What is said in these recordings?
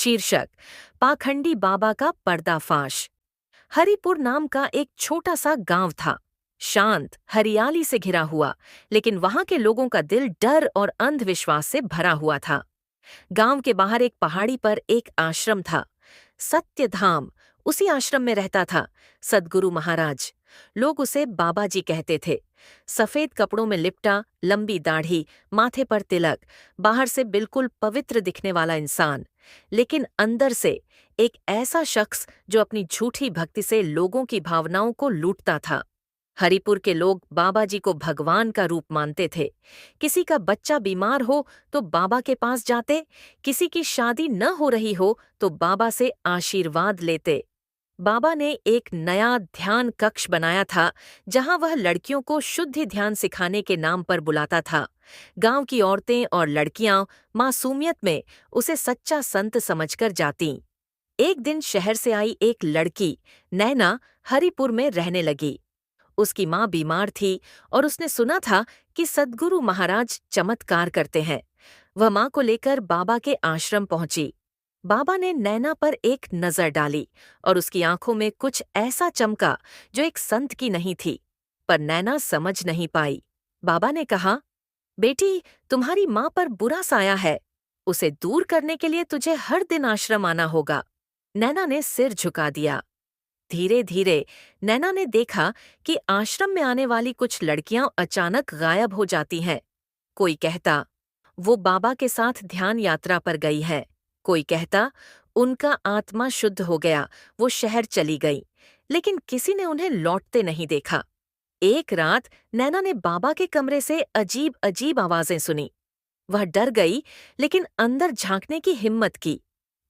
शीर्षक पाखंडी बाबा का पर्दाफाश। हरिपुर नाम का एक छोटा सा गांव था। शांत, हरियाली से घिरा हुआ, लेकिन वहां के लोगों का दिल डर और अंधविश्वास से भरा हुआ था। गांव के बाहर एक पहाड़ी पर एक आश्रम था, सत्यधाम। उसी आश्रम में रहता था सद्गुरु महाराज। लोग उसे बाबा जी कहते थे। सफेद कपड़ों में लिपटा, लंबी दाढ़ी, माथे पर तिलक, बाहर से बिल्कुल पवित्र दिखने वाला इंसान, लेकिन अंदर से एक ऐसा शख्स जो अपनी झूठी भक्ति से लोगों की भावनाओं को लूटता था। हरिपुर के लोग बाबा जी को भगवान का रूप मानते थे। किसी का बच्चा बीमार हो तो बाबा के पास जाते, किसी की शादी न हो रही हो तो बाबा से आशीर्वाद लेते। बाबा ने एक नया ध्यान कक्ष बनाया था, जहां वह लड़कियों को शुद्ध ध्यान सिखाने के नाम पर बुलाता था। गांव की औरतें और लड़कियां मासूमियत में उसे सच्चा संत समझकर जातीं। एक दिन शहर से आई एक लड़की, नैना, हरिपुर में रहने लगी। उसकी माँ बीमार थी और उसने सुना था कि सद्गुरु महाराज चमत्कार करते हैं। वह माँ को लेकर बाबा के आश्रम पहुंची। बाबा ने नैना पर एक नजर डाली और उसकी आंखों में कुछ ऐसा चमका जो एक संत की नहीं थी, पर नैना समझ नहीं पाई। बाबा ने कहा, बेटी, तुम्हारी माँ पर बुरा साया है। उसे दूर करने के लिए तुझे हर दिन आश्रम आना होगा। नैना ने सिर झुका दिया। धीरे धीरे नैना ने देखा कि आश्रम में आने वाली कुछ लड़कियां अचानक गायब हो जाती हैं। कोई कहता, वो बाबा के साथ ध्यान यात्रा पर गई है। कोई कहता, उनका आत्मा शुद्ध हो गया, वो शहर चली गई। लेकिन किसी ने उन्हें लौटते नहीं देखा। एक रात नैना ने बाबा के कमरे से अजीब अजीब आवाजें सुनी। वह डर गई, लेकिन अंदर झांकने की हिम्मत की।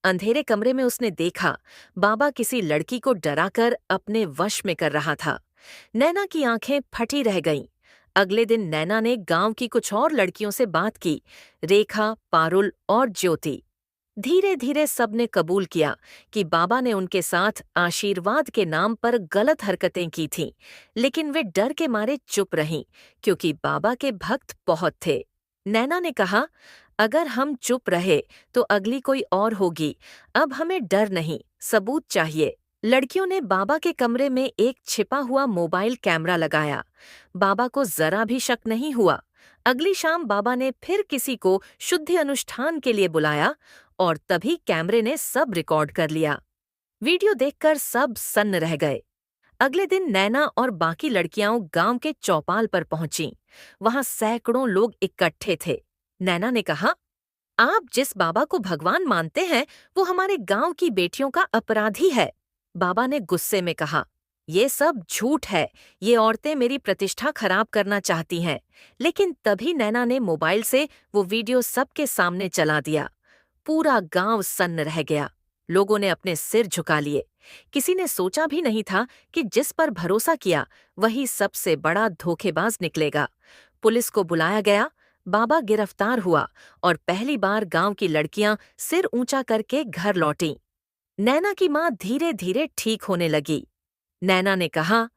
अंधेरे कमरे में उसने देखा, बाबा किसी लड़की को डराकर अपने वश में कर रहा था। नैना की आंखें फटी रह गईं। अगले दिन नैना ने गांव की कुछ और लड़कियों से बात की, रेखा, पारुल और ज्योति। धीरे धीरे सबने कबूल किया कि बाबा ने उनके साथ आशीर्वाद के नाम पर गलत हरकतें की थीं, लेकिन वे डर के मारे चुप रहीं, क्योंकि बाबा के भक्त बहुत थे। नैना ने कहा, अगर हम चुप रहे तो अगली कोई और होगी। अब हमें डर नहीं, सबूत चाहिए। लड़कियों ने बाबा के कमरे में एक छिपा हुआ मोबाइल कैमरा लगाया। बाबा को जरा भी शक नहीं हुआ। अगली शाम बाबा ने फिर किसी को शुद्धि अनुष्ठान के लिए बुलाया और तभी कैमरे ने सब रिकॉर्ड कर लिया। वीडियो देखकर सब सन्न रह गए। अगले दिन नैना और बाकी लड़कियां गांव के चौपाल पर पहुंचीं। वहां सैकड़ों लोग इकट्ठे थे। नैना ने कहा, आप जिस बाबा को भगवान मानते हैं वो हमारे गांव की बेटियों का अपराधी है। बाबा ने गुस्से में कहा, ये सब झूठ है, ये औरतें मेरी प्रतिष्ठा खराब करना चाहती हैं। लेकिन तभी नैना ने मोबाइल से वो वीडियो सबके सामने चला दिया। पूरा गांव सन्न रह गया। लोगों ने अपने सिर झुका लिए। किसी ने सोचा भी नहीं था कि जिस पर भरोसा किया वही सबसे बड़ा धोखेबाज निकलेगा। पुलिस को बुलाया गया। बाबा गिरफ्तार हुआ और पहली बार गांव की लड़कियां सिर ऊंचा करके घर लौटीं। नैना की मां धीरे धीरे ठीक होने लगी। नैना ने कहा,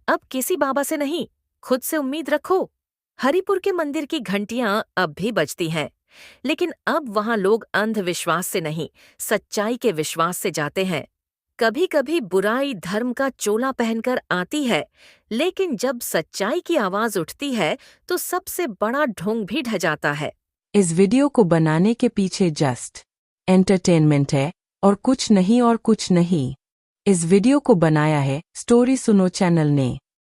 अब किसी बाबा से नहीं, खुद से उम्मीद रखो। हरिपुर के मंदिर की घंटियां अब भी बजती हैं, लेकिन अब वहां लोग अंधविश्वास से नहीं, सच्चाई के विश्वास से जाते हैं। कभी कभी बुराई धर्म का चोला पहनकर आती है, लेकिन जब सच्चाई की आवाज उठती है तो सबसे बड़ा ढोंग भी ढह जाता है। इस वीडियो को बनाने के पीछे जस्ट एंटरटेनमेंट है और कुछ नहीं। इस वीडियो को बनाया है स्टोरी सुनो चैनल ने।